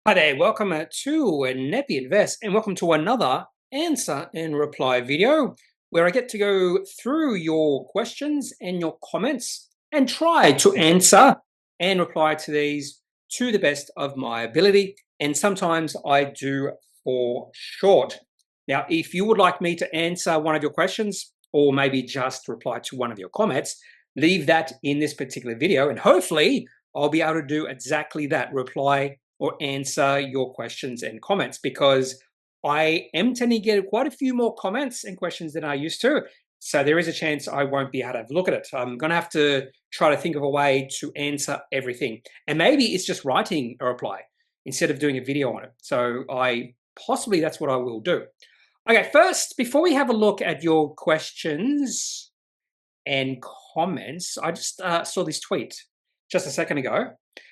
Hi there, welcome to Kneppy Invest and welcome to another answer and reply video where I get to go through your questions and your comments and try to answer and reply to these to the best of my ability. And sometimes I do fall short. Now, if you would like me to answer one of your questions or maybe just reply to one of your comments, leave that in this particular video and hopefully I'll be able to do exactly that, reply or answer your questions and comments, because I am tending to get quite a few more comments and questions than I used to. So there is a chance I won't be able to have a look at it. I'm going to have to try to think of a way to answer everything. And maybe it's just writing a reply instead of doing a video on it. So that's what I will do. Okay, first, before we have a look at your questions and comments, I just saw this tweet just a second ago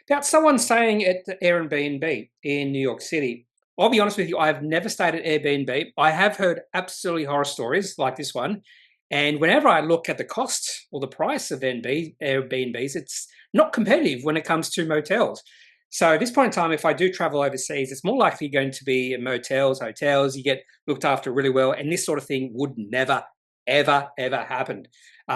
about someone staying at the AirBNB in New York City. I'll be honest with you, I've never stayed at Airbnb. I have heard absolutely horror stories like this one. And whenever I look at the cost or the price of Airbnbs, it's not competitive when it comes to motels. So at this point in time, if I do travel overseas, it's more likely going to be motels, hotels, you get looked after really well. And this sort of thing would never, ever happen.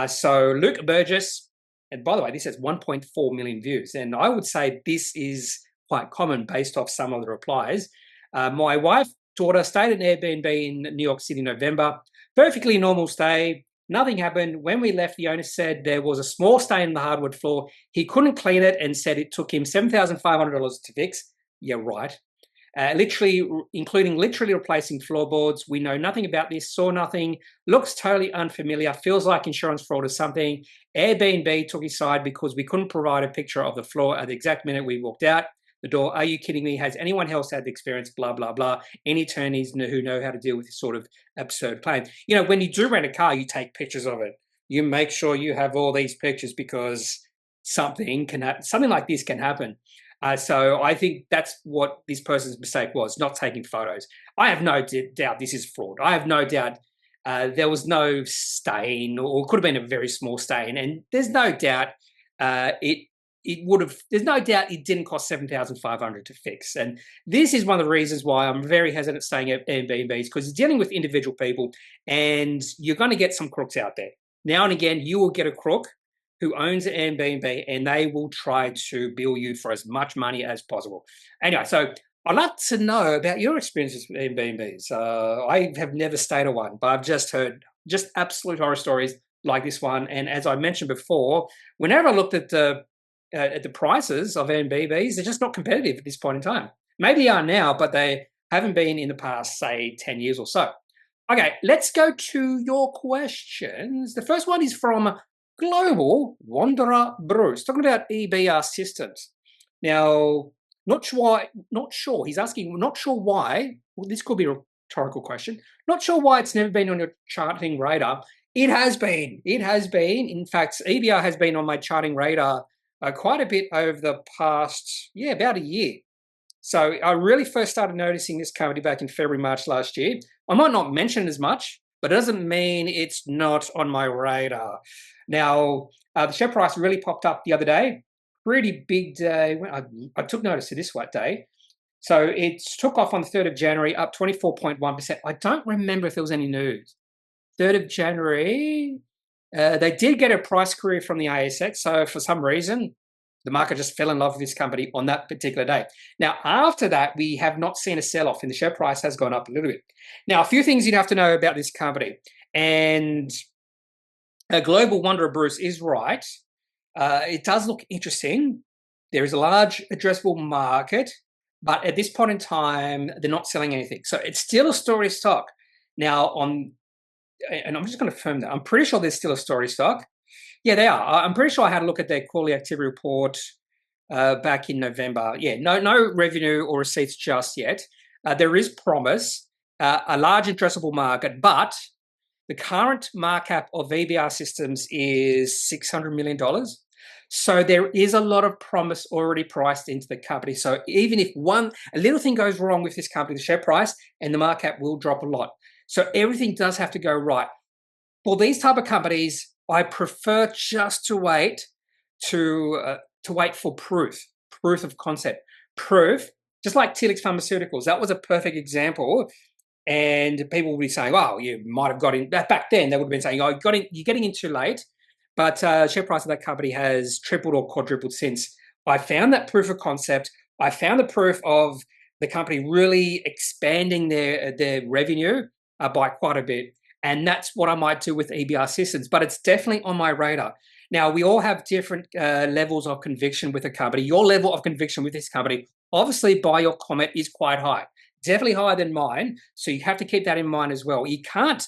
So Luke Burgess, and by the way, this has 1.4 million views. And I would say this is quite common based off some of the replies. My wife, daughter stayed at an Airbnb in New York City in November. Perfectly normal stay. Nothing happened. When we left, the owner said there was a small stain in the hardwood floor. He couldn't clean it and said it took him $7,500 to fix. Yeah, right. Including replacing floorboards. We know nothing about this, saw nothing, looks totally unfamiliar, feels like insurance fraud or something. Airbnb took his side because we couldn't provide a picture of the floor at the exact minute we walked out the door. Are you kidding me? Has anyone else had the experience? Blah, blah, blah. Any attorneys who know how to deal with this sort of absurd claim. You know, when you do rent a car, you take pictures of it. You make sure you have all these pictures because something like this can happen. So I think that's what this person's mistake was, not taking photos. I have no doubt this is fraud. I have no doubt there was no stain, or could have been a very small stain, and there's no doubt there's no doubt it didn't cost $7,500 to fix. And this is one of the reasons why I'm very hesitant staying at Airbnbs, because you're dealing with individual people and you're going to get some crooks out there. Now and again, you will get a crook who owns an Airbnb and they will try to bill you for as much money as possible. Anyway, so I'd like to know about your experiences with Airbnbs. I have never stayed at one, but I've just heard just absolute horror stories like this one. And as I mentioned before, whenever I looked at the prices of Airbnbs, they're just not competitive at this point in time. Maybe they are now, but they haven't been in the past, say, 10 years or so. Okay, let's go to your questions. The first one is from Global Wanderer Bruce, talking about EBR systems. Now, not sure. He's asking, not sure why. Well, this could be a rhetorical question. Not sure why it's never been on your charting radar. It has been. It has been. In fact, EBR has been on my charting radar quite a bit over the past, about a year. So I really first started noticing this company back in February, March last year. I might not mention it as much, but it doesn't mean it's not on my radar. Now, the share price really popped up the other day. Pretty big day. I took notice of this day. So it took off on the 3rd of January, up 24.1%. I don't remember if there was any news. 3rd of January, they did get a price query from the ASX. So for some reason, the market just fell in love with this company on that particular day. Now, after that, we have not seen a sell-off, and the share price has gone up a little bit. Now, a few things you'd have to know about this company. And Global Wanderer Bruce is right. It does look interesting. There is a large addressable market, but at this point in time, they're not selling anything. So it's still a story stock. Now, and I'm just going to confirm that. I'm pretty sure there's still a story stock. Yeah, they are. I'm pretty sure I had a look at their quarterly activity report back in November. Yeah, no revenue or receipts just yet. There is promise, a large addressable market, but the current market cap of EBR systems is $600 million. So there is a lot of promise already priced into the company. So even if a little thing goes wrong with this company, the share price and the market cap will drop a lot. So everything does have to go right. For these type of companies, I prefer just to wait for proof of concept. Proof Just like Telix Pharmaceuticals, that was a perfect example. And people would be saying, "Oh, you might have got in." Back then, they would have been saying, "Oh, you're getting in too late." But share price of that company has tripled or quadrupled since. I found that proof of concept. I found the proof of the company really expanding their revenue by quite a bit, and that's what I might do with EBR systems. But it's definitely on my radar. Now, we all have different levels of conviction with a company. Your level of conviction with this company, obviously, by your comment, is quite high. Definitely higher than mine. So you have to keep that in mind as well. You can't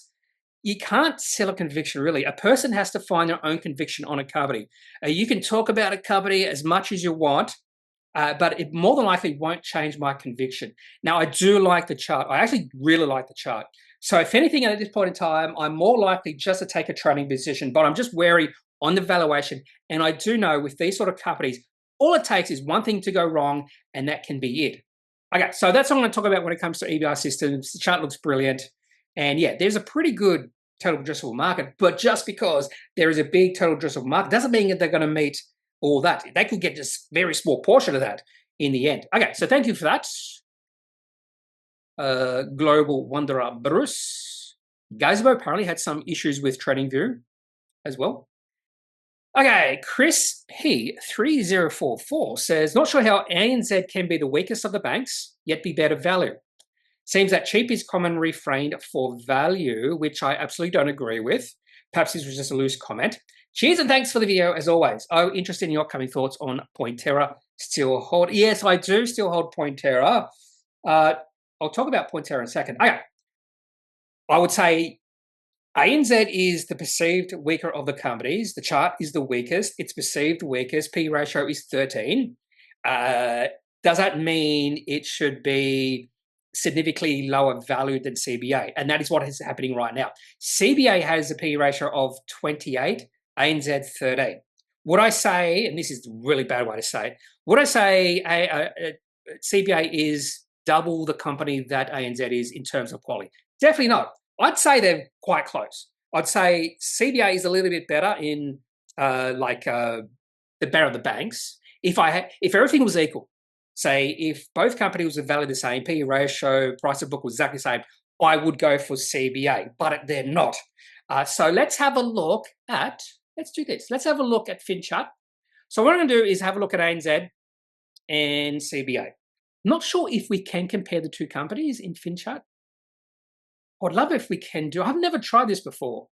sell a conviction, really. A person has to find their own conviction on a company. You can talk about a company as much as you want, but it more than likely won't change my conviction. Now, I do like the chart. I actually really like the chart. So if anything, at this point in time, I'm more likely just to take a trading position, but I'm just wary on the valuation. And I do know with these sort of companies, all it takes is one thing to go wrong, and that can be it. Okay, so that's what I'm going to talk about when it comes to EBR systems. The chart looks brilliant. And yeah, there's a pretty good total addressable market, but just because there is a big total addressable market doesn't mean that they're going to meet all that. They could get just a very small portion of that in the end. Okay, so thank you for that. Global Wanderer Bruce. Gazebo apparently had some issues with TradingView as well. Okay, Chris P3044 says, not sure how ANZ can be the weakest of the banks, yet be better value. Seems that cheap is common refrained for value, which I absolutely don't agree with. Perhaps this was just a loose comment. Cheers and thanks for the video as always. Oh, interested in your upcoming thoughts on Pointera. Still hold? Yes, I do still hold Pointera. I'll talk about Pointera in a second. Okay. I would say ANZ is the perceived weaker of the companies. The chart is the weakest. It's perceived weakest. P ratio is 13. Does that mean it should be significantly lower value than CBA? And that is what is happening right now. CBA has a P ratio of 28, ANZ 13. Would I say, and this is a really bad way to say it, would I say CBA is double the company that ANZ is in terms of quality? Definitely not. I'd say they're quite close. I'd say CBA is a little bit better in the better of the banks. If everything was equal, say if both companies were valued the same, P/E ratio, price of book was exactly the same, I would go for CBA, but they're not. So let's have a look at, let's do this. Let's have a look at FinChat. So what I'm going to do is have a look at ANZ and CBA. I'm not sure if we can compare the two companies in FinChat. I'd love if we can do. I've never tried this before.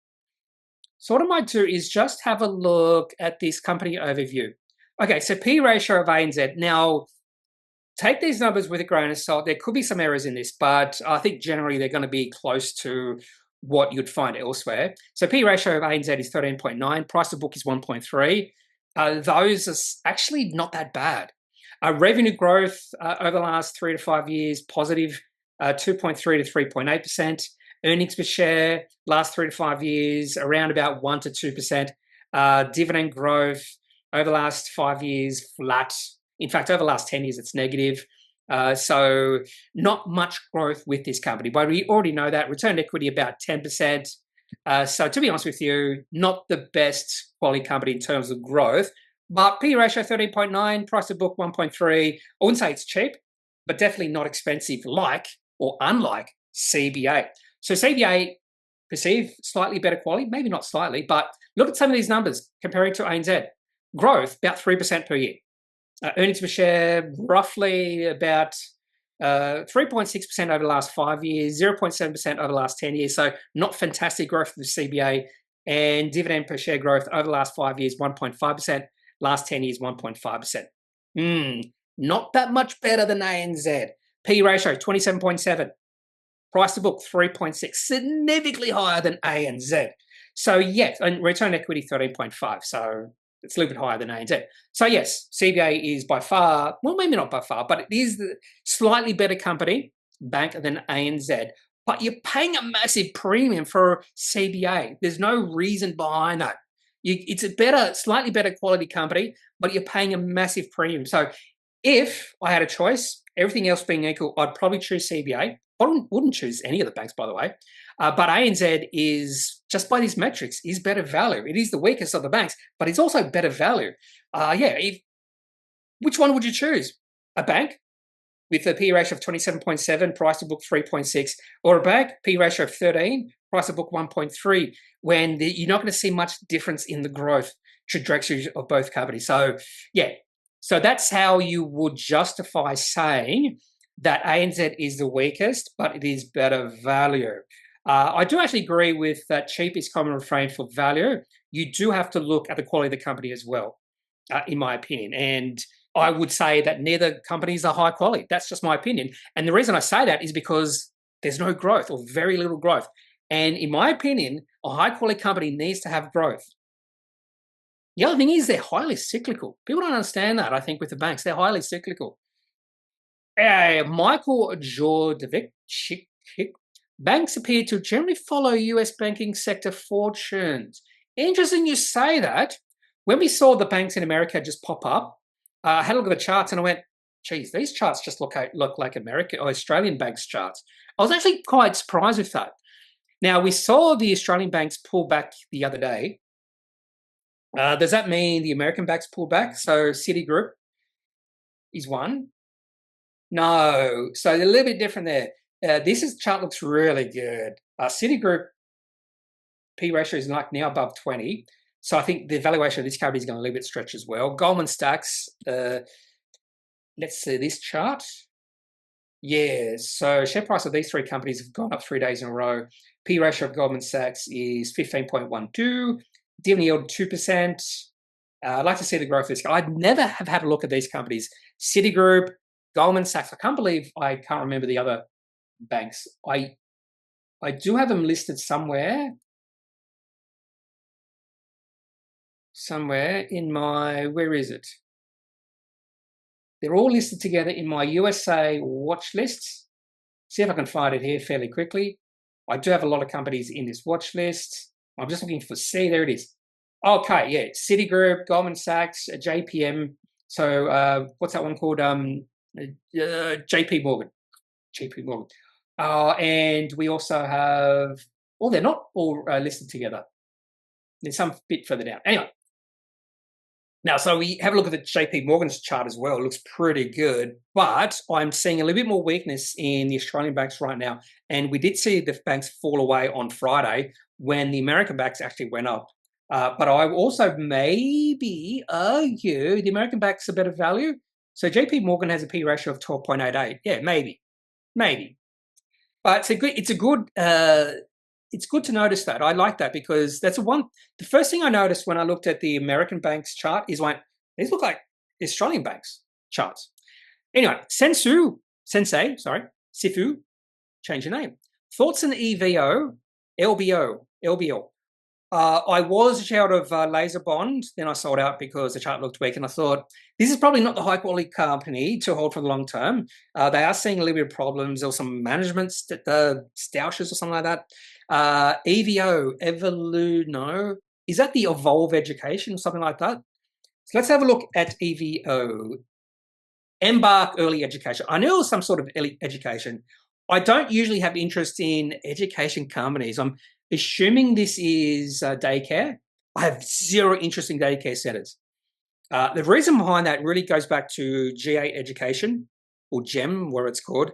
So what I might do is just have a look at this company overview. Okay, so P ratio of ANZ. Now, take these numbers with a grain of salt. There could be some errors in this, but I think generally they're going to be close to what you'd find elsewhere. So P ratio of ANZ is 13.9. Price to book is 1.3. Those are actually not that bad. Revenue growth over the last 3 to 5 years, positive 2.3 to 3.8%. Earnings per share, last 3 to 5 years, around about 1 to 2%. Dividend growth over the last 5 years, flat. In fact, over the last 10 years, it's negative. So not much growth with this company. But we already know that. Return on equity about 10%. So to be honest with you, not the best quality company in terms of growth. But P ratio 13.9, price to book 1.3. I wouldn't say it's cheap, but definitely not expensive like or unlike CBA. So CBA perceived slightly better quality, maybe not slightly, but look at some of these numbers comparing to ANZ. Growth, about 3% per year. Earnings per share, roughly about 3.6% over the last 5 years, 0.7% over the last 10 years. So not fantastic growth for the CBA. And dividend per share growth over the last 5 years, 1.5%. Last 10 years, 1.5%. Not that much better than ANZ. P ratio, 27.7. Price to book, 3.6. Significantly higher than ANZ. So yes, and return on equity, 13.5. So it's a little bit higher than ANZ. So yes, CBA is by far, well, maybe not by far, but it is the slightly better company, bank than ANZ. But you're paying a massive premium for CBA. There's no reason behind that. It's a better, slightly better quality company, but you're paying a massive premium. So if I had a choice, everything else being equal, I'd probably choose CBA. I wouldn't choose any of the banks, by the way. But ANZ is, just by these metrics, is better value. It is the weakest of the banks, but it's also better value. Which one would you choose? A bank with a P ratio of 27.7, price to book 3.6, or a bank, P ratio of 13, price to book 1.3, when you're not going to see much difference in the growth trajectory of both companies. So, yeah, so that's how you would justify saying that ANZ is the weakest, but it is better value. I do actually agree with that cheap is common refrain for value. You do have to look at the quality of the company as well, in my opinion. And I would say that neither companies are high quality. That's just my opinion. And the reason I say that is because there's no growth or very little growth. And in my opinion, a high quality company needs to have growth. The other thing is they're highly cyclical. People don't understand that, I think, with the banks. They're highly cyclical. Michael Jordovic, banks appear to generally follow US banking sector fortunes. Interesting you say that. When we saw the banks in America just pop up, I had a look at the charts and I went, geez, these charts just look like American or Australian banks charts. I was actually quite surprised with that. Now, we saw the Australian banks pull back the other day. Does that mean the American banks pull back? So Citigroup is one. No, so they're a little bit different there. This chart looks really good. Citigroup P ratio is like now above 20. So I think the valuation of this company is going to a little bit stretch as well. Goldman Sachs, let's see this chart. Yeah, so share price of these three companies have gone up 3 days in a row. P ratio of Goldman Sachs is 15.12. Dividend yield 2%. I'd like to see the growth of this. I'd never have had a look at these companies. Citigroup, Goldman Sachs. I can't believe I can't remember the other banks. I do have them listed somewhere. Somewhere in my, where is it? They're all listed together in my USA watch lists. See if I can find it here fairly quickly. I do have a lot of companies in this watch list. I'm just looking for C. There it is. Okay, yeah, Citigroup, Goldman Sachs, JPM. So what's that one called? JP Morgan. JP Morgan. And we also have, well, they're not all listed together. There's some bit further down. Anyway. Now, so we have a look at the JP Morgan's chart as well. It looks pretty good, but I'm seeing a little bit more weakness in the Australian banks right now. And we did see the banks fall away on Friday when the American banks actually went up. But I also maybe argue the American banks are better value. So JP Morgan has a P ratio of 12.88. Yeah, maybe. But it's good to notice that. I like that because that's the first thing I noticed when I looked at the American banks chart is like, these look like Australian banks charts. Anyway, Sifu, change your name. Thoughts on EVO, LBO. I was a shareholder of Laserbond, then I sold out because the chart looked weak, and I thought, this is probably not the high-quality company to hold for the long term. They are seeing a little bit of problems or some management stoushes or something like that. EVO, Evoluno, is that the Evolve Education or something like that? So let's have a look at EVO. Embark Early Education. I know it was some sort of early education. I don't usually have interest in education companies. I'm assuming this is daycare. I have zero interest in daycare centers. The reason behind that really goes back to G8 Education, or GEM, where it's called,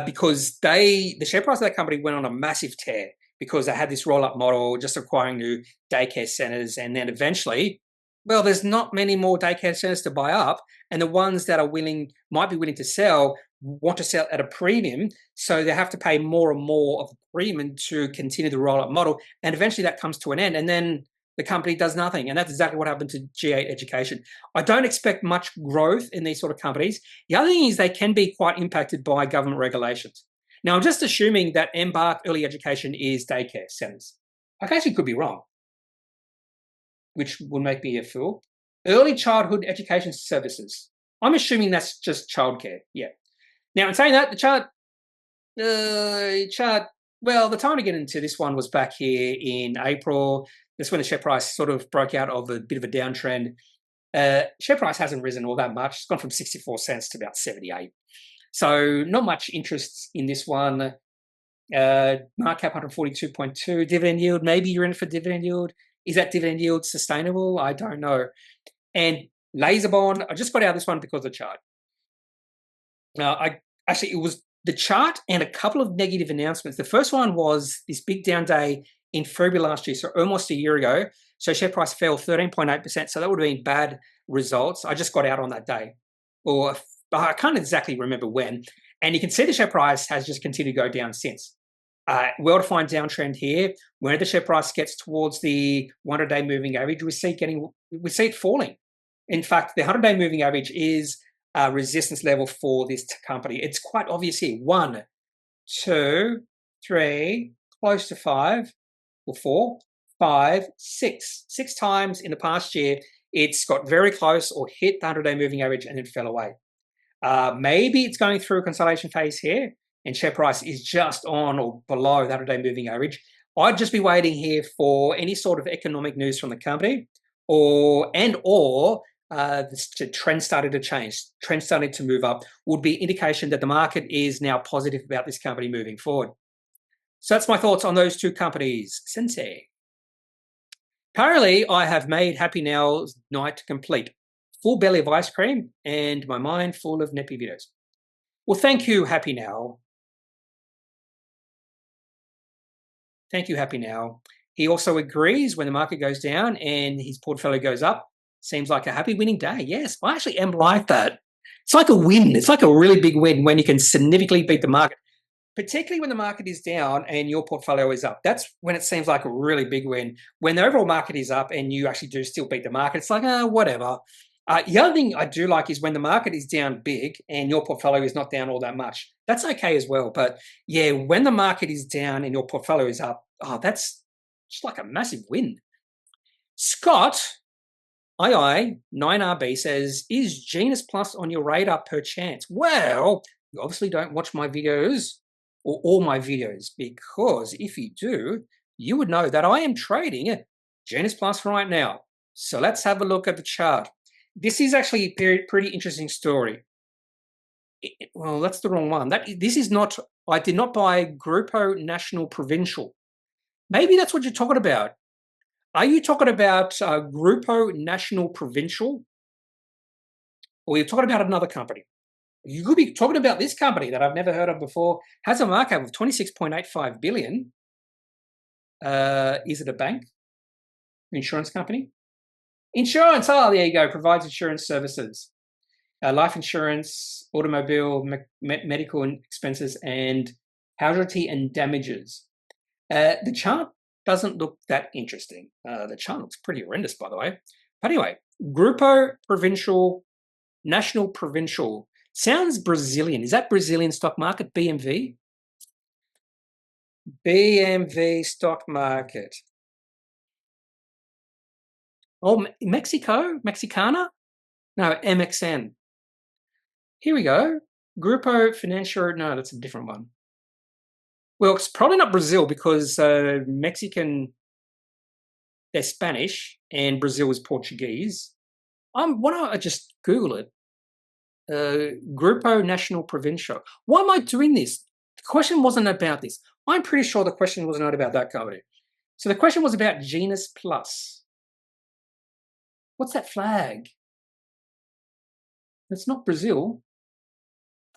because the share price of that company went on a massive tear because they had this roll-up model, just acquiring new daycare centers, and then eventually, well, there's not many more daycare centers to buy up, and the ones that might be willing to sell want to sell at a premium, so they have to pay more and more of a premium to continue the roll-up model, and eventually that comes to an end, and then the company does nothing, and that's exactly what happened to G8 Education. I don't expect much growth in these sort of companies. The other thing is they can be quite impacted by government regulations. Now, I'm just assuming that Embark Early Education is daycare centers. I actually could be wrong, which would make me a fool. Early Childhood Education Services. I'm assuming that's just childcare, yeah. Now, in saying that, the chart, well, the time to get into this one was back here in April. That's when the share price sort of broke out of a bit of a downtrend. Share price hasn't risen all that much. It's gone from 64 cents to about 78. So not much interest in this one. Market cap 142.2. Dividend yield, maybe you're in for dividend yield. Is that dividend yield sustainable? I don't know. And Laserbond, I just got out of this one because of the chart. It was the chart and a couple of negative announcements. The first one was this big down day in February last year, so almost a year ago. So share price fell 13.8%. So that would have been bad results. I just got out on that day, or I can't exactly remember when. And you can see the share price has just continued to go down since. Well-defined downtrend here. When the share price gets towards the 100-day moving average, we see it falling. In fact, the 100-day moving average is a resistance level for this company. It's quite obvious here. 1, 2, 3, close to 5, or 4, 5, 6. 6 times in the past year, it's got very close or hit the 100-day moving average and then fell away. Maybe it's going through a consolidation phase here, and share price is just on or below the 100-day moving average. I'd just be waiting here for any sort of economic news from the company, or the trend started to change, trend started to move up, would be indication that the market is now positive about this company moving forward. So that's my thoughts on those two companies. Sensei. Apparently, I have made Happy Now's night complete. Full belly of ice cream and my mind full of Kneppy videos. Well, thank you, Happy Now. Thank you, Happy Now. He also agrees when the market goes down and his portfolio goes up. Seems like a happy winning day. Yes, I actually am like that. It's like a win. It's like a really big win when you can significantly beat the market, particularly when the market is down and your portfolio is up. That's when it seems like a really big win. When the overall market is up and you actually do still beat the market, it's like, whatever. The other thing I do like is when the market is down big and your portfolio is not down all that much. That's okay as well. But yeah, when the market is down and your portfolio is up, that's just like a massive win. Scott, II 9RB says, is Genusplus on your radar per chance? Well, you obviously don't watch my videos or all my videos, because if you do, you would know that I am trading Genusplus right now. So let's have a look at the chart. This is actually a pretty interesting story. Well, that's the wrong one. This is not, I did not buy Grupo National Provincial. Maybe that's what you're talking about. Are you talking about Grupo National Provincial? Or you're talking about another company? You could be talking about this company that I've never heard of before. Has a market cap of 26.85 billion. Is it a bank? Insurance company? Insurance, there you go, provides insurance services. Life insurance, automobile, medical expenses, and casualty and damages. The chart doesn't look that interesting. The chart looks pretty horrendous, by the way. But anyway, Grupo Provincial, National Provincial. Sounds Brazilian. Is that Brazilian stock market, BMV? BMV stock market. Oh, Mexico? Mexicana? No, MXN. Here we go. Grupo Financiero. No, that's a different one. Well, it's probably not Brazil because Mexican, they're Spanish and Brazil is Portuguese. Why don't I just Google it? Grupo National Provincial. Why am I doing this? The question wasn't about this. I'm pretty sure the question was not about that company. So the question was about Genusplus. What's that flag? It's not Brazil.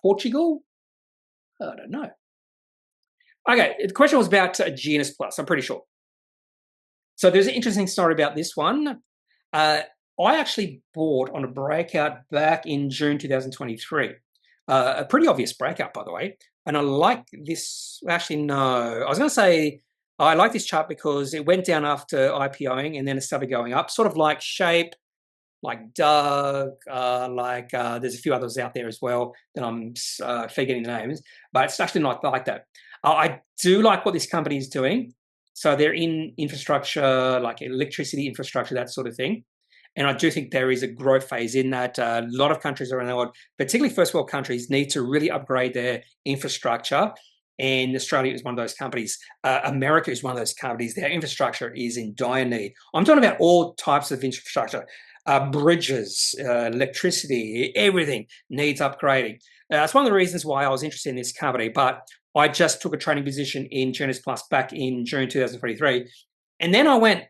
Portugal? I don't know. Okay, the question was about Genusplus, I'm pretty sure. So there's an interesting story about this one. I actually bought on a breakout back in June 2023. A pretty obvious breakout, by the way. And I like this. Actually, no. I was going to say I like this chart because it went down after IPOing and then it started going up, sort of like Shape, like Doug, there's a few others out there as well that I'm forgetting the names, but it's actually not like that. I do like what this company is doing. So they're in infrastructure, like electricity infrastructure, that sort of thing. And I do think there is a growth phase in that. A lot of countries around the world, particularly first world countries, need to really upgrade their infrastructure. And Australia is one of those companies. America is one of those companies. Their infrastructure is in dire need. I'm talking about all types of infrastructure. Bridges, electricity, everything needs upgrading. It's one of the reasons why I was interested in this company, but I just took a trading position in Genusplus back in June 2023. And then I went,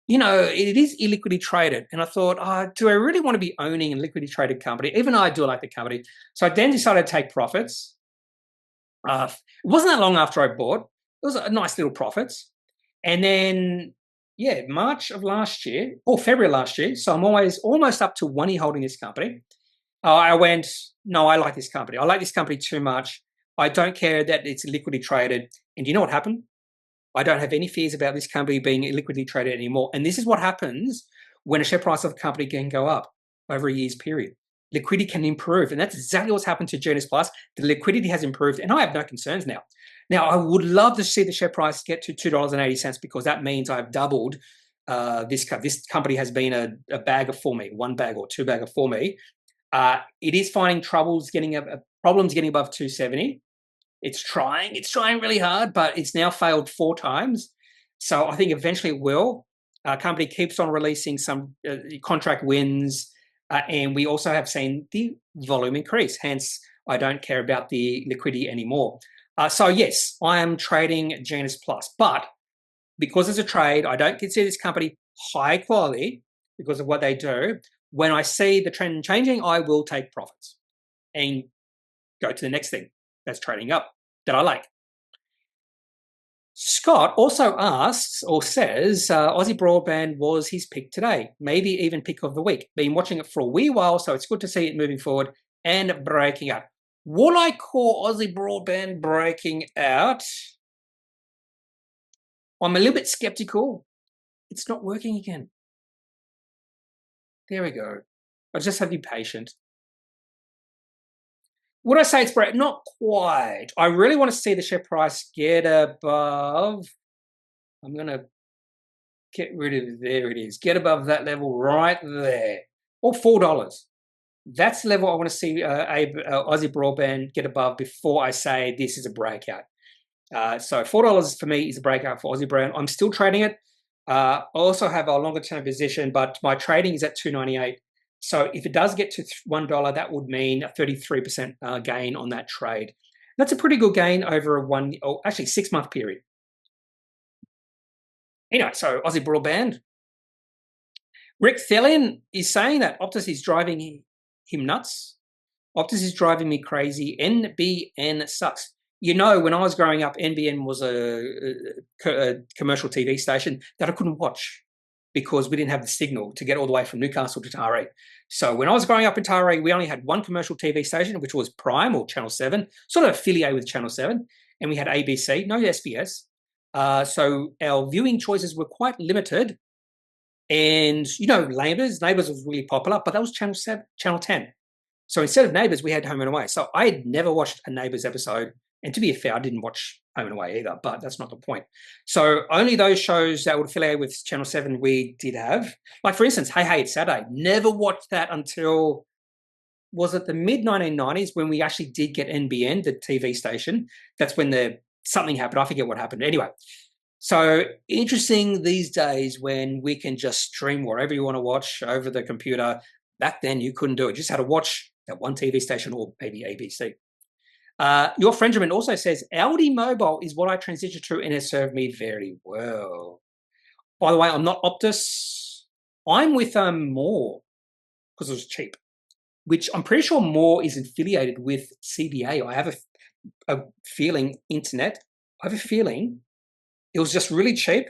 it is illiquidly traded. And I thought, do I really want to be owning a liquidly traded company? Even though I do like the company. So I then decided to take profits. It wasn't that long after I bought. It was a nice little profits. And then, March of last year, or February last year, so I'm almost up to 1 year holding this company. I went, no, I like this company. I like this company too much. I don't care that it's liquidly traded. And you know what happened? I don't have any fears about this company being illiquidly traded anymore. And this is what happens when a share price of a company can go up over a year's period. Liquidity can improve. And that's exactly what's happened to Genusplus. The liquidity has improved, and I have no concerns now. Now, I would love to see the share price get to $2.80 because that means I've doubled this company has been a bagger for me, one bag or two bagger for me. It is finding problems getting above 270. It's trying really hard, but it's now failed 4 times. So I think eventually it will. Company keeps on releasing some contract wins, and we also have seen the volume increase. Hence, I don't care about the liquidity anymore. So yes, I am trading Genusplus, but because it's a trade, I don't consider this company high quality because of what they do. When I see the trend changing, I will take profits and go to the next thing that's trading up that I like. Scott also asks or says Aussie Broadband was his pick today, maybe even pick of the week. Been watching it for a wee while, so it's good to see it moving forward and breaking out. Would I call Aussie Broadband breaking out? I'm a little bit skeptical. It's not working again. There we go. I'll just have to be patient. Would I say it's break? Not quite. I really want to see the share price get above. I'm going to get rid of, there it is. Get above that level right there. Or $4. That's the level I want to see Aussie Broadband get above before I say this is a breakout. So $4 for me is a breakout for Aussie Broadband. I'm still trading it. I also have a longer term position, but my trading is at $2.98. So if it does get to $1, that would mean a 33% gain on that trade. That's a pretty good gain over a 6 month period. Anyway, so Aussie Broadband. Rick Thellian is saying that Optus is driving him nuts. Optus is driving me crazy. NBN sucks. When I was growing up, NBN was a commercial TV station that I couldn't watch because we didn't have the signal to get all the way from Newcastle to Taree. So when I was growing up in Taree, we only had one commercial TV station, which was Prime or Channel 7, sort of affiliated with Channel 7, and we had ABC, no SBS. So our viewing choices were quite limited. And, Neighbours was really popular, but that was Channel 10. So instead of Neighbours, we had Home and Away. So I had never watched a Neighbours episode. And to be fair, I didn't watch Home and Away either, but that's not the point. So only those shows that would affiliate with Channel 7 we did have. Like, for instance, Hey, It's Saturday. Never watched that until, was it the mid-1990s when we actually did get NBN, the TV station? That's when something happened. I forget what happened. Anyway, so interesting these days when we can just stream wherever you want to watch over the computer. Back then, you couldn't do it. You just had to watch that one TV station or maybe ABC. Your Frenchman also says, Audi Mobile is what I transitioned to and has served me very well. By the way, I'm not Optus. I'm with More because it was cheap, which I'm pretty sure More is affiliated with CBA. I have a feeling internet. I have a feeling it was just really cheap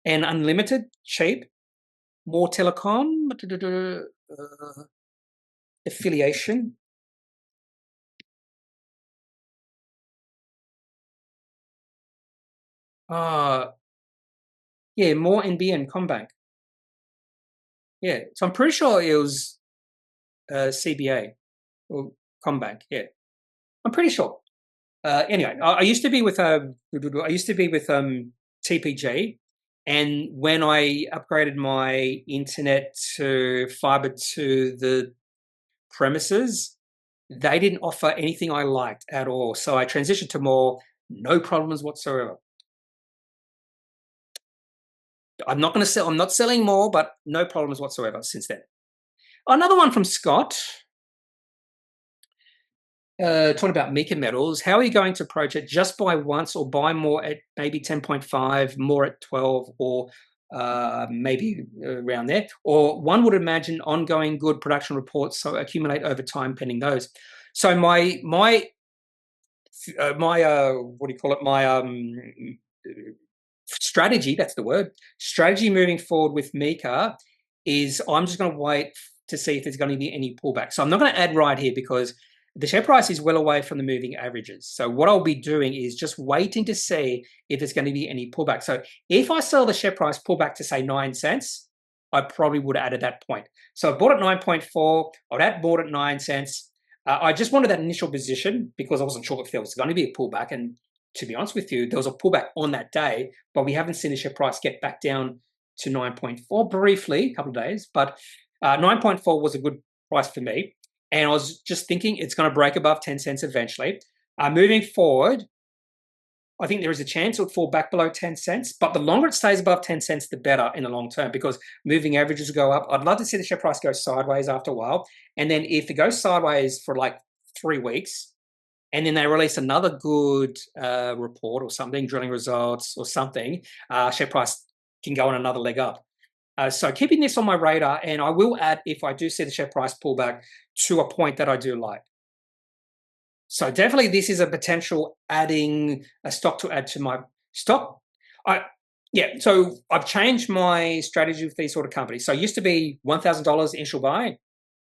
and unlimited cheap. More Telecom affiliation. More NBN Combank. Yeah, so I'm pretty sure it was CBA or Combank. Yeah, I'm pretty sure. Anyway, I used to be with TPG, and when I upgraded my internet to fiber to the premises, they didn't offer anything I liked at all. So I transitioned to More, no problems whatsoever. I'm not selling More, but no problems whatsoever since then. Another one from Scott. Talking about Meeker metals, how are you going to approach it? Just buy once or buy more at maybe 10.5, more at 12, or maybe around there. Or one would imagine ongoing good production reports so accumulate over time pending those. So my what do you call it? My strategy, that's the word, strategy moving forward with Meeker is I'm just going to wait to see if there's going to be any pullback. So I'm not going to add right here because the share price is well away from the moving averages. So what I'll be doing is just waiting to see if there's going to be any pullback. So if I saw the share price pull back to say 9 cents, I probably would add at that point. So I bought at 9.4, I'd bought at 9 cents. I just wanted that initial position because I wasn't sure if there was going to be a pullback. And to be honest with you, there was a pullback on that day, but we haven't seen the share price get back down to 9.4 briefly, a couple of days. But 9.4 was a good price for me. And I was just thinking it's going to break above 10 cents eventually. Moving forward, I think there is a chance it'll fall back below 10 cents, but the longer it stays above 10 cents, the better in the long term because moving averages will go up. I'd love to see the share price go sideways after a while. And then if it goes sideways for like 3 weeks, and then they release another good report or something, drilling results or something, share price can go on another leg up. So keeping this on my radar, and I will add if I do see the share price pull back to a point that I do like. So definitely this is a potential adding a stock to add to my stock. So I've changed my strategy with these sort of companies. So it used to be $1,000 initial buy.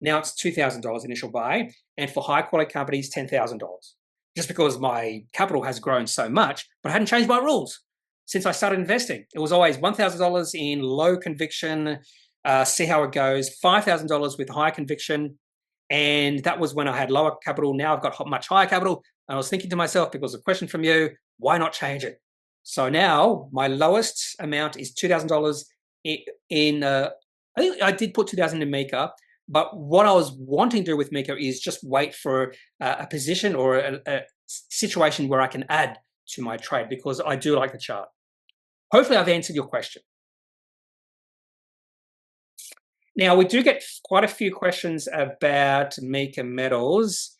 Now it's $2,000 initial buy. And for high quality companies, $10,000. Just because my capital has grown so much, but I hadn't changed my rules since I started investing. It was always $1,000 in low conviction, see how it goes, $5,000 with high conviction. And that was when I had lower capital. Now I've got much higher capital. And I was thinking to myself, because of a question from you, why not change it? So now my lowest amount is $2,000 in, I think I did put $2,000 in Meeker, but what I was wanting to do with Meeker is just wait for a position or a situation where I can add to my trade because I do like the chart. Hopefully I've answered your question. Now, we do get quite a few questions about Meeker metals.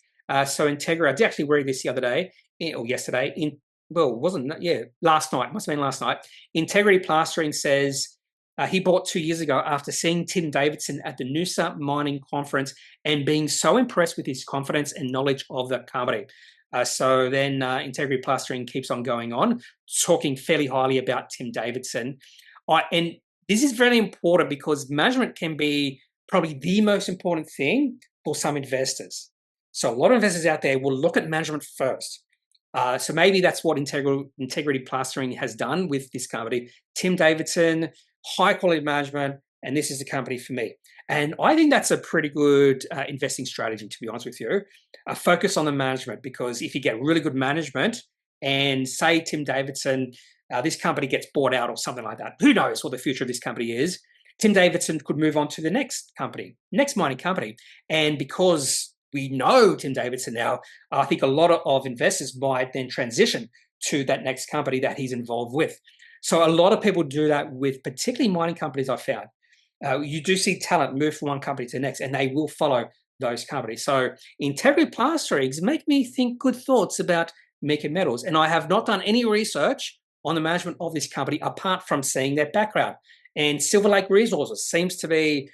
So Integra, I did actually read this the other day, or yesterday, last night, must have been last night. Integrity Plastering says he bought 2 years ago after seeing Tim Davidson at the Noosa Mining Conference and being so impressed with his confidence and knowledge of the company. So then Integrity Plastering keeps on going on, talking fairly highly about Tim Davidson. And this is very important because management can be probably the most important thing for some investors. So a lot of investors out there will look at management first. So maybe that's what Integrity Plastering has done with this company. Tim Davidson, high quality management, and this is the company for me. And I think that's a pretty good investing strategy, to be honest with you. Focus on the management because if you get really good management and say Tim Davidson, this company gets bought out or something like that, who knows what the future of this company is, Tim Davidson could move on to the next company, next mining company. And because we know Tim Davidson now, I think a lot of investors might then transition to that next company that he's involved with. So a lot of people do that with particularly mining companies I've found. You do see talent move from one company to the next, and they will follow those companies. So Integrity Plasterings make me think good thoughts about Meeker Metals. And I have not done any research on the management of this company apart from seeing their background. And Silver Lake Resources seems to be,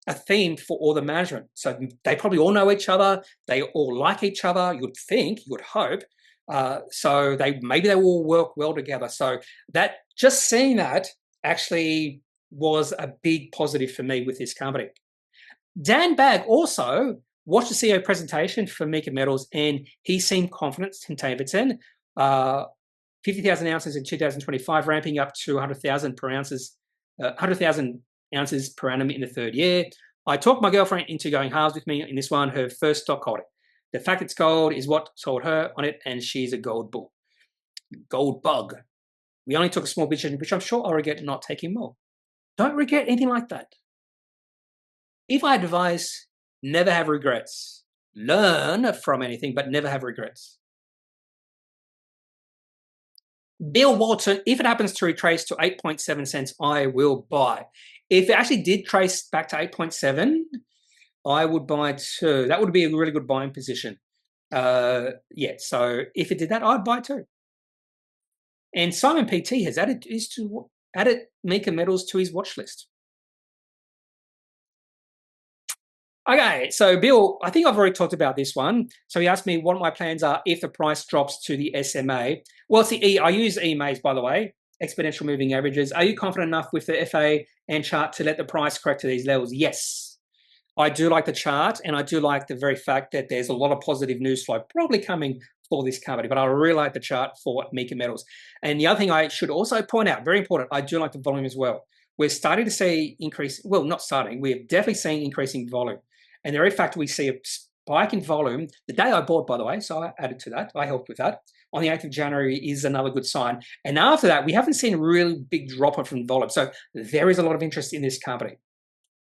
a theme for all the management. So they probably all know each other. They all like each other. You would think, you would hope. So maybe they will work well together. So that just seeing that actually was a big positive for me with this company. Dan Bagg also watched the CEO presentation for Meeker Metals, and he seemed confident, Tim Davidson, 50,000 ounces in 2025, ramping up to 100,000 ounces per annum in the third year. I talked my girlfriend into going halves with me in this one, her first stock holding. The fact it's gold is what sold her on it, and she's a gold bull. Gold bug. We only took a small position, which I'm sure I'll regret not taking more. Don't regret anything like that. If I advise, never have regrets. Learn from anything, but never have regrets. Bill Walton, if it happens to retrace to 8.7 cents, I will buy. If it actually did trace back to 8.7, I would buy too. That would be a really good buying position. So if it did that, I'd buy too. And Simon PT has added is to added Meeker Metals to his watch list. Okay, so Bill, I think I've already talked about this one. So he asked me what my plans are if the price drops to the SMA. Well, it's the I use EMAs, by the way, exponential moving averages. Are you confident enough with the FA and chart to let the price correct to these levels? Yes. I do like the chart, and I do like the very fact that there's a lot of positive news flow probably coming for this company, but I really like the chart for Meeker Metals. And the other thing I should also point out, very important, I do like the volume as well. We're starting to see increase, well, not starting, we're definitely seeing increasing volume. And the very fact we see a spike in volume, the day I bought, by the way, so I added to that, I helped with that, on the 8th of January is another good sign. And after that, we haven't seen a really big drop off in volume. So there is a lot of interest in this company.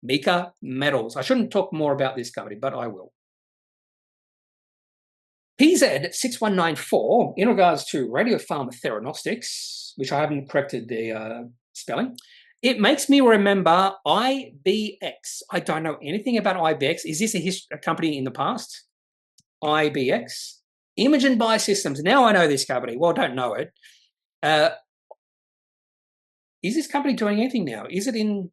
Meeker Metals. I shouldn't talk more about this company, but I will. PZ6194, in regards to radiopharma theranostics, which I haven't corrected the spelling, it makes me remember IBX. I don't know anything about IBX. Is this a company in the past? IBX. Imagion Biosystems. Now I know this company. Well, I don't know it. Is this company doing anything now? Is it in...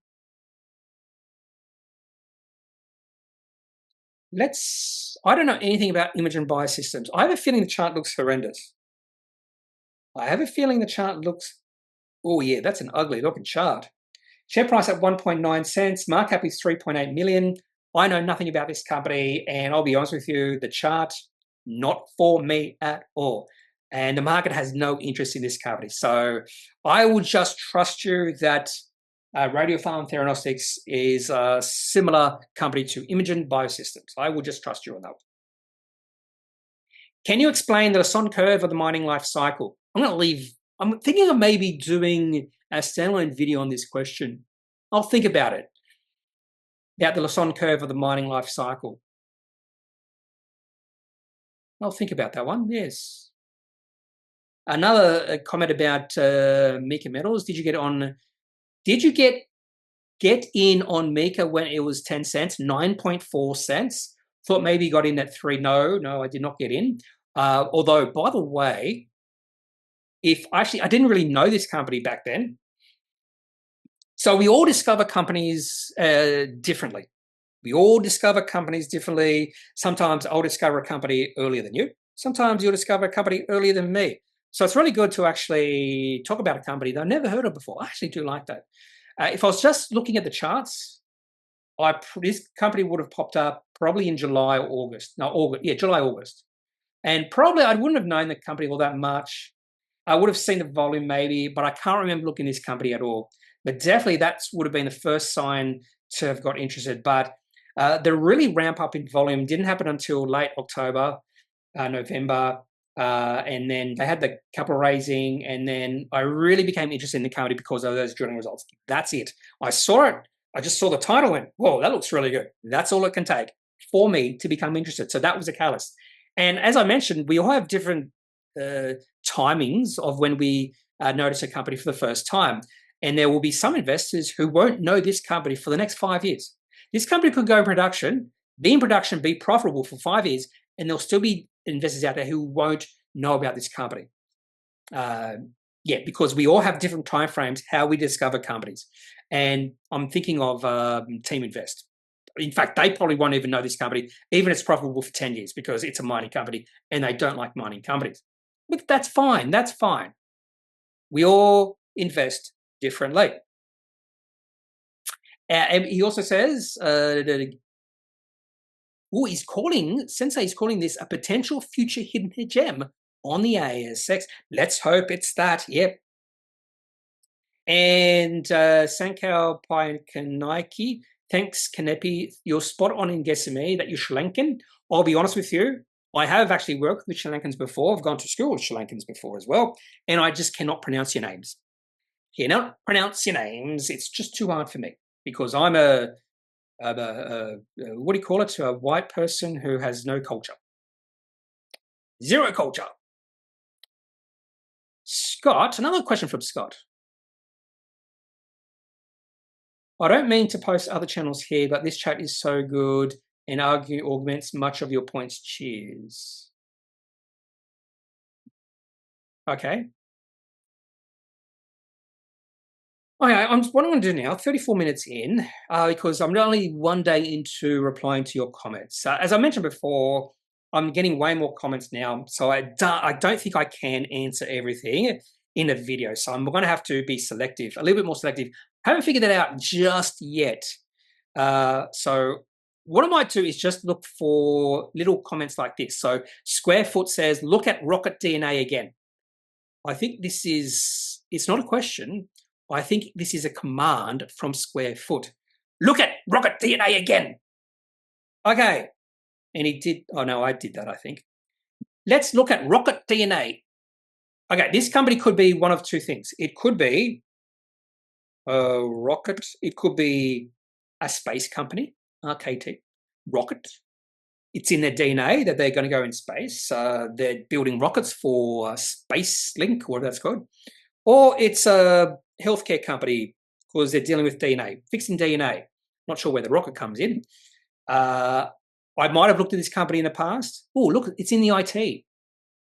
I don't know anything about Imagion Biosystems. I have a feeling the chart looks horrendous. I have a feeling the chart looks... Oh, yeah, that's an ugly looking chart. Share price at 1.9 cents. Market cap is 3.8 million. I know nothing about this company, and I'll be honest with you, the chart, not for me at all. And the market has no interest in this company. So I would just trust you that radiopharm theranostics is a similar company to Imagion Biosystems. I will just trust you on that. Can you explain the Lassonde curve of the mining life cycle? I'm thinking of maybe doing a standalone video on this question. I'll think about it, about the Lassonde curve of the mining life cycle. I'll think about that one, yes. Another comment about Meeker Metals. Did you get in on Meeker when it was 10 cents, 9.4 cents? Thought maybe you got in at 3. No, I did not get in. Although, by the way, I didn't really know this company back then. So we all discover companies differently. We all discover companies differently. Sometimes I'll discover a company earlier than you. Sometimes you'll discover a company earlier than me. So it's really good to actually talk about a company that I've never heard of before. I actually do like that. If I was just looking at the charts, this company would have popped up probably in July or August. No, August. Yeah, July, August. And probably I wouldn't have known the company all that much. I would have seen the volume maybe, but I can't remember looking at this company at all. But definitely that would have been the first sign to have got interested. But the really ramp up in volume didn't happen until late October, November, and then they had the capital raising, and then I really became interested in the company because of those drilling results. That's it. I saw it. I just saw the title and, whoa, that looks really good. That's all it can take for me to become interested. So that was a catalyst. And as I mentioned, we all have different timings of when we notice a company for the first time. And there will be some investors who won't know this company for the next 5 years. This company could go in production, be profitable for 5 years, and there'll still be investors out there who won't know about this company. Because we all have different timeframes how we discover companies. And I'm thinking of Team Invest. In fact, they probably won't even know this company, even if it's profitable for 10 years, because it's a mining company and they don't like mining companies. But that's fine. That's fine. We all invest differently. And he also says, he's calling this a potential future hidden gem on the ASX. Let's hope it's that. Yep. And Sankau Paikanaiki, thanks, Kneppy. You're spot on in guessing me that you're Sri Lankan. I'll be honest with you. I have actually worked with Sri Lankans before. I've gone to school with Sri Lankans before as well. And I just cannot pronounce your names. It's just too hard for me because I'm a white person who has no culture. Zero culture. Scott, another question from Scott. I don't mean to post other channels here, but this chat is so good and augments much of your points. Cheers. Okay. Okay, what I'm going to do now, 34 minutes in, because I'm only one day into replying to your comments. As I mentioned before, I'm getting way more comments now, so I don't think I can answer everything in a video. So I'm going to have to be selective, a little bit more selective. I haven't figured that out just yet. So what I might do is just look for little comments like this. So Squarefoot says, look at RocketDNA again. I think this is, it's not a question. I think this is a command from Squarefoot. Look at RocketDNA again. Okay. And he did, oh no, I did that, I think. Let's look at RocketDNA. Okay, this company could be one of two things. It could be Rocket, it could be a space company, RKT, Rocket. It's in their DNA that they're going to go in space. They're building rockets for Space Link, whatever that's called. Or it's a healthcare company because they're dealing with DNA, fixing DNA. Not sure where the rocket comes in. I might have looked at this company in the past. Oh, look, it's in the IT.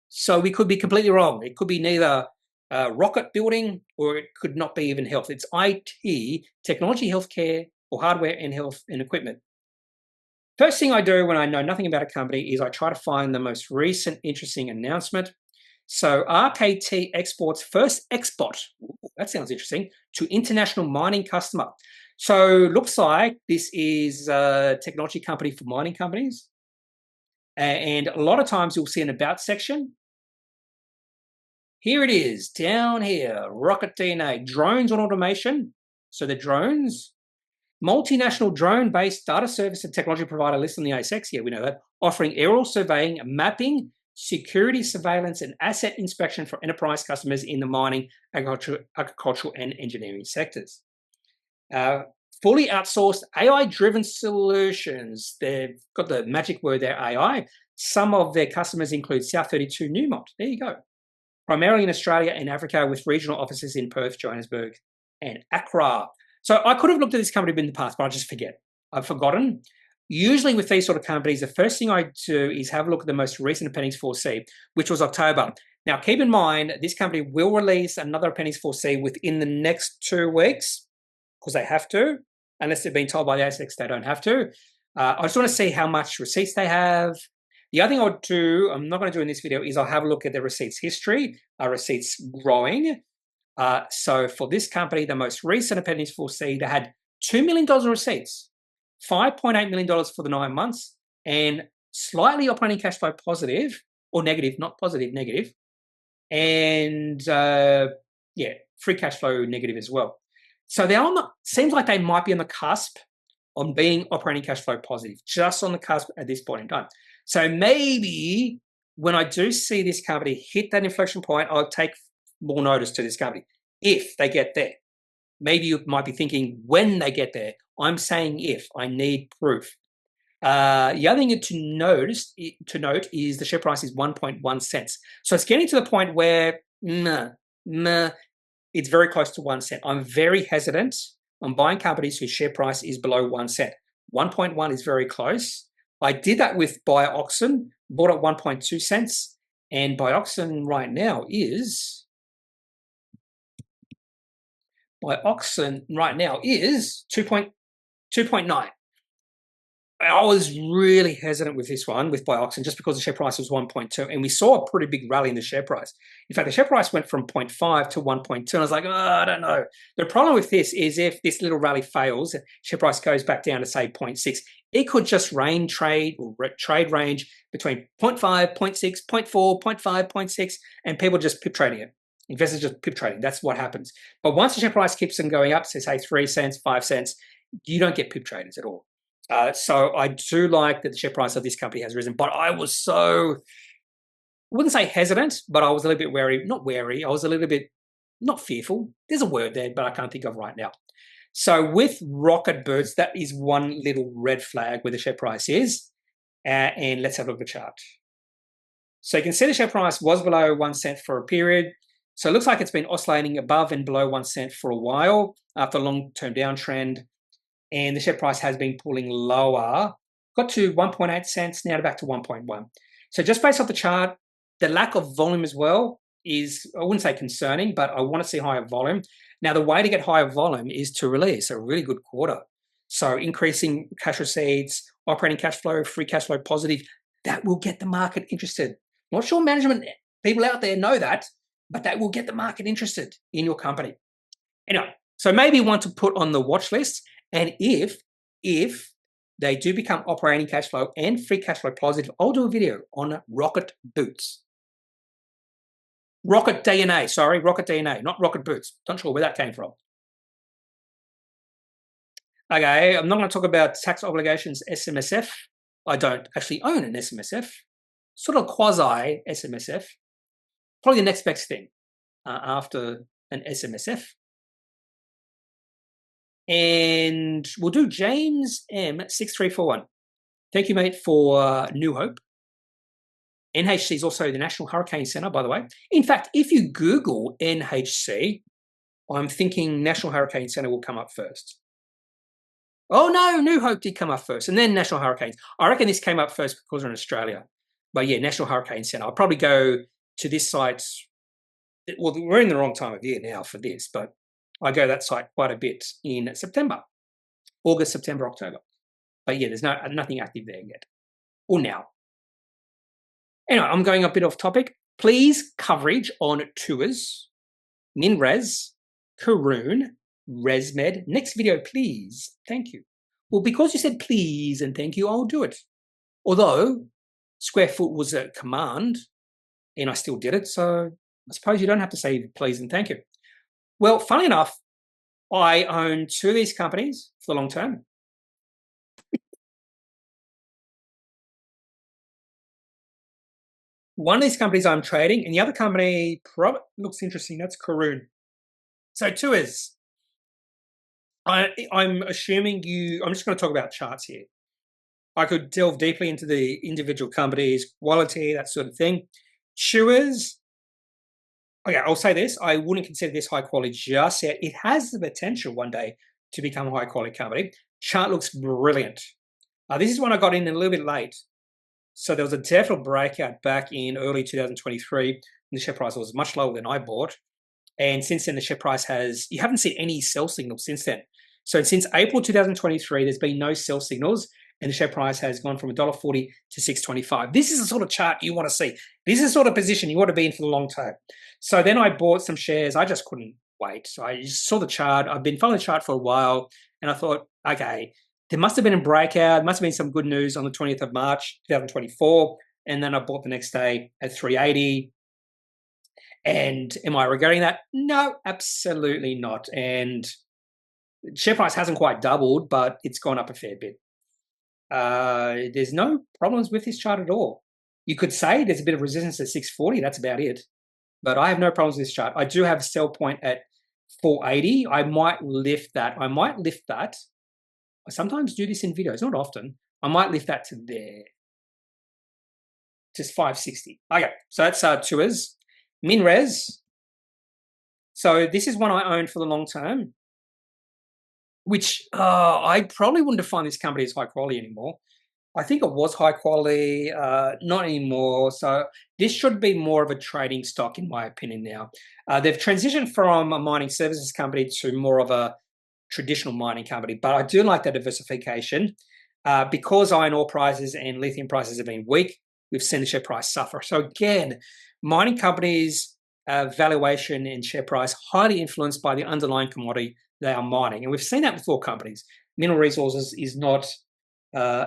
So we could be completely wrong. It could be neither rocket building or it could not be even health. It's IT, technology, healthcare, or hardware and health and equipment. First thing I do when I know nothing about a company is I try to find the most recent interesting announcement. So RKT exports first export, that sounds interesting, to international mining customer. So looks like this is a technology company for mining companies. And a lot of times you'll see an about section. Here it is, down here, RocketDNA, drones on automation. So the drones, multinational drone-based data service and technology provider listed on the ASX, yeah, we know that, offering aerial surveying, mapping, security surveillance, and asset inspection for enterprise customers in the mining, agricultural, and engineering sectors. Fully outsourced AI-driven solutions. They've got the magic word there, AI. Some of their customers include South32 Newmont. There you go. Primarily in Australia and Africa with regional offices in Perth, Johannesburg, and Accra. So I could have looked at this company in the past, but I just forget. I've forgotten. Usually with these sort of companies, the first thing I do is have a look at the most recent Appendix 4C, which was October. Now, keep in mind, this company will release another Appendix 4C within the next 2 weeks, because they have to. Unless they've been told by the ASX, they don't have to. I just want to see how much receipts they have. The other thing I'll do, I'm not going to do in this video, is I'll have a look at the receipts history. Are receipts growing? So for this company, the most recent Appendix 4C, they had $2 million of receipts, $5.8 million for the 9 months, and slightly operating cash flow positive, or negative, not positive, negative. And yeah, free cash flow negative as well. So they're on the, seems like they might be on the cusp on being operating cash flow positive, just on the cusp at this point in time. So maybe when I do see this company hit that inflection point, I'll take more notice to this company if they get there. Maybe you might be thinking when they get there. I'm saying if. I need proof. The other thing to note is the share price is 1.1 cents. So it's getting to the point where it's very close to 1 cent. I'm very hesitant on buying companies whose share price is below 1 cent. 1.1 is very close. I did that with Bioxen, bought at 1.2 cents, and Bioxen right now is 2.9. I was really hesitant with this one, with Bioxen, just because the share price was 1.2, and we saw a pretty big rally in the share price. In fact, the share price went from 0.5 to 1.2, and I was like, oh, I don't know. The problem with this is if this little rally fails, share price goes back down to, say, 0.6, it could just trade range between 0.5, 0.6, 0.4, 0.5, 0.6, and people just pip trading it. Investors just pip trading. That's what happens. But once the share price keeps on going up, say 3 cents, 5 cents, you don't get pip traders at all. So I do like that the share price of this company has risen, but I was so, I wouldn't say hesitant, but I was a little bit wary, not wary, I was a little bit, not fearful. There's a word there, but I can't think of right now. So with Rocket Birds, that is one little red flag where the share price is. And let's have a look at the chart. So you can see the share price was below 1 cent for a period. So it looks like it's been oscillating above and below 1 cent for a while after a long-term downtrend. And the share price has been pulling lower, got to 1.8 cents, now back to 1.1. So just based off the chart, the lack of volume as well is, I wouldn't say concerning, but I want to see higher volume. Now, the way to get higher volume is to release a really good quarter. So increasing cash receipts, operating cash flow, free cash flow positive, that will get the market interested. Not sure management people out there know that, but that will get the market interested in your company. Anyway, so maybe one to put on the watch list. And if they do become operating cash flow and free cash flow positive, I'll do a video on Rocket Boots. RocketDNA, not Rocket Boots. Not sure where that came from. Okay, I'm not going to talk about tax obligations, SMSF. I don't actually own an SMSF. Sort of quasi SMSF. Probably the next best thing after an SMSF. And we'll do James M6341. Thank you, mate, for New Hope. NHC is also the National Hurricane Center, by the way. In fact, if you Google NHC, I'm thinking National Hurricane Center will come up first. Oh, no, New Hope did come up first, and then National Hurricanes. I reckon this came up first because we're in Australia. But yeah, National Hurricane Center. I'll probably go to this site. Well, we're in the wrong time of year now for this, but I go to that site quite a bit in September. August, September, October. But yeah, there's nothing active there yet. Or now. Anyway, I'm going a bit off topic. Please, coverage on tours, MinRes, Karoon, ResMed. Next video, please. Thank you. Well, because you said please and thank you, I'll do it. Although square foot was a command, and I still did it, so I suppose you don't have to say please and thank you. Well, funnily enough, I own two of these companies for the long term. One of these companies I'm trading, and the other company probably looks interesting. That's Karoon. So two is, I'm assuming I'm just going to talk about charts here. I could delve deeply into the individual companies, quality, that sort of thing. Chewers, okay, I'll say this. I wouldn't consider this high quality just yet. It has the potential one day to become a high quality company. Chart looks brilliant. This is one I got in a little bit late. So there was a definite breakout back in early 2023. The share price was much lower than I bought. And since then, the share price you haven't seen any sell signals since then. So since April 2023, there's been no sell signals, and the share price has gone from $1.40 to $6.25. This is the sort of chart you want to see. This is the sort of position you want to be in for the long term. So then I bought some shares. I just couldn't wait. So I just saw the chart. I've been following the chart for a while, and I thought, okay, there must have been a breakout. Must have been some good news on the 20th of March, 2024. And then I bought the next day at 380. And am I regretting that? No, absolutely not. And the share price hasn't quite doubled, but it's gone up a fair bit. There's no problems with this chart at all. You could say there's a bit of resistance at 640. That's about it. But I have no problems with this chart. I do have a sell point at 480. I might lift that. I sometimes do this in videos, not often. I might lift that to there. Just 560. Okay, so that's tours. MinRes. So this is one I own for the long term, which I probably wouldn't define this company as high quality anymore. I think it was high quality, not anymore. So this should be more of a trading stock, in my opinion now. They've transitioned from a mining services company to more of a traditional mining company, but I do like that diversification. Because iron ore prices and lithium prices have been weak, we've seen the share price suffer. So again, mining companies' valuation and share price highly influenced by the underlying commodity they are mining. And we've seen that with all companies. Mineral resources is not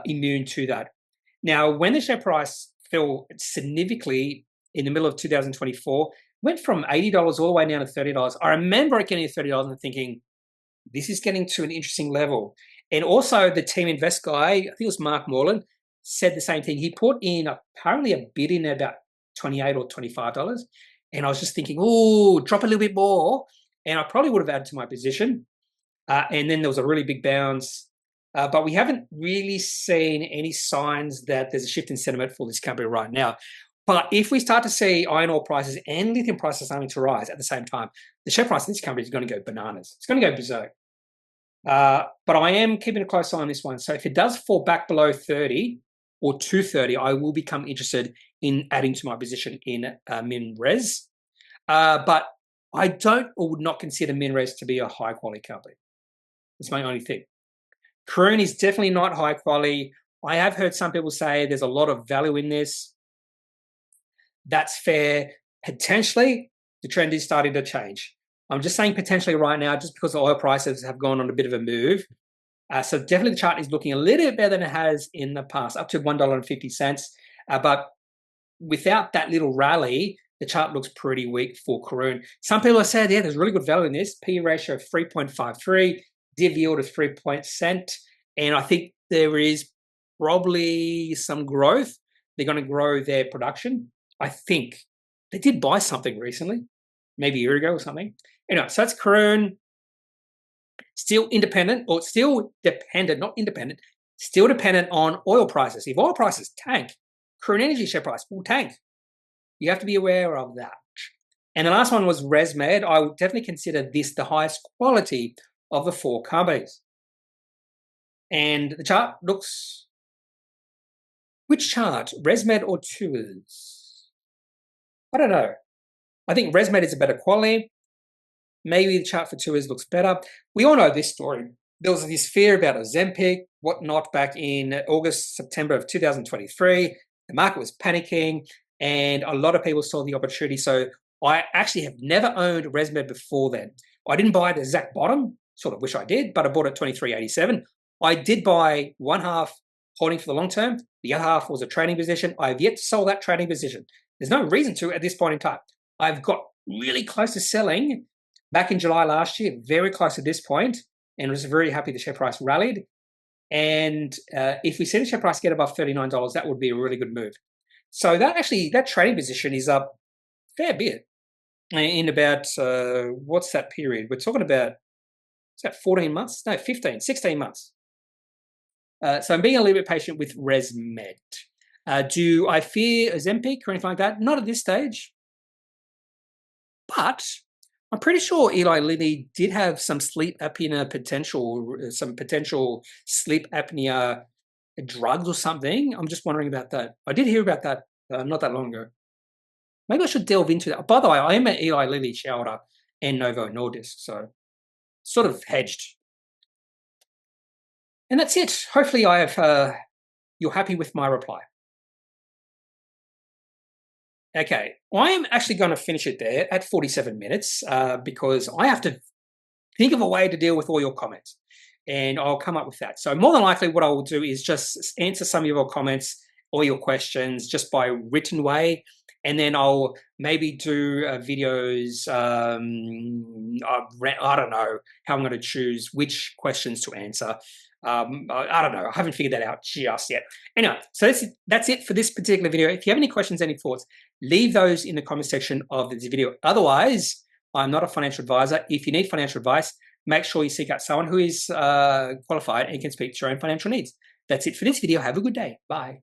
immune to that. Now, when the share price fell significantly in the middle of 2024, went from $80 all the way down to $30. I remember it getting to $30 and thinking, this is getting to an interesting level. And also the Team Invest guy, I think it was Mark Moreland, said the same thing. He put in apparently a bid in about $28 or $25. And I was just thinking, oh, drop a little bit more. And I probably would have added to my position. And then there was a really big bounce. But we haven't really seen any signs that there's a shift in sentiment for this company right now. But if we start to see iron ore prices and lithium prices starting to rise at the same time, the share price of this company is going to go bananas. It's going to go berserk. But I am keeping a close eye on this one. So if it does fall back below 30 or 230, I will become interested in adding to my position in MinRes. But I don't or would not consider MinRes to be a high quality company. That's my only thing. Karoon is definitely not high quality. I have heard some people say there's a lot of value in this. That's fair. Potentially, the trend is starting to change. I'm just saying potentially right now, just because the oil prices have gone on a bit of a move. So definitely the chart is looking a little bit better than it has in the past, up to $1.50. But without that little rally, the chart looks pretty weak for Karoon. Some people have said, yeah, there's really good value in this. P ratio of 3.53, div yield of 3%. And I think there is probably some growth. They're going to grow their production. I think they did buy something recently, maybe a year ago or something. Anyway, so that's Karoon. Still independent, or still dependent, not independent, still dependent on oil prices. If oil prices tank, Karoon Energy share price will tank. You have to be aware of that. And the last one was ResMed. I would definitely consider this the highest quality of the 4 companies. And the chart looks, which chart? ResMed or Tours? I don't know. I think ResMed is a better quality. Maybe the chart for Tours looks better. We all know this story. There was this fear about Ozempic, whatnot, back in August, September of 2023. The market was panicking, and a lot of people saw the opportunity. So I actually have never owned ResMed before then. I didn't buy the exact bottom, sort of wish I did, but I bought it at $23.87. I did buy one half holding for the long term. The other half was a trading position. I have yet to sell that trading position. There's no reason to at this point in time. I've got really close to selling back in July last year, very close to this point, and was very happy the share price rallied. And if we see the share price get above $39, that would be a really good move. So that trading position is up a fair bit in about, what's that period? We're talking about, is that 14 months? No, 15, 16 months. So I'm being a little bit patient with ResMed. Do I fear Ozempic or anything like that? Not at this stage. But I'm pretty sure Eli Lilly did have some sleep apnea potential, some potential sleep apnea drugs or something. I'm just wondering about that. I did hear about that not that long ago. Maybe I should delve into that. By the way, I am an Eli Lilly shareholder and Novo Nordisk, so sort of hedged. And that's it. Hopefully I have you're happy with my reply. Okay, I am actually going to finish it there at 47 minutes because I have to think of a way to deal with all your comments, and I'll come up with that. So more than likely what I will do is just answer some of your comments or your questions just by written way, and then I'll maybe do videos, I don't know how I'm going to choose which questions to answer. I don't know. I haven't figured that out just yet. Anyway, so that's it for this particular video. If you have any questions, any thoughts, leave those in the comment section of this video. Otherwise, I'm not a financial advisor. If you need financial advice, make sure you seek out someone who is qualified and can speak to your own financial needs. That's it for this video. Have a good day. Bye.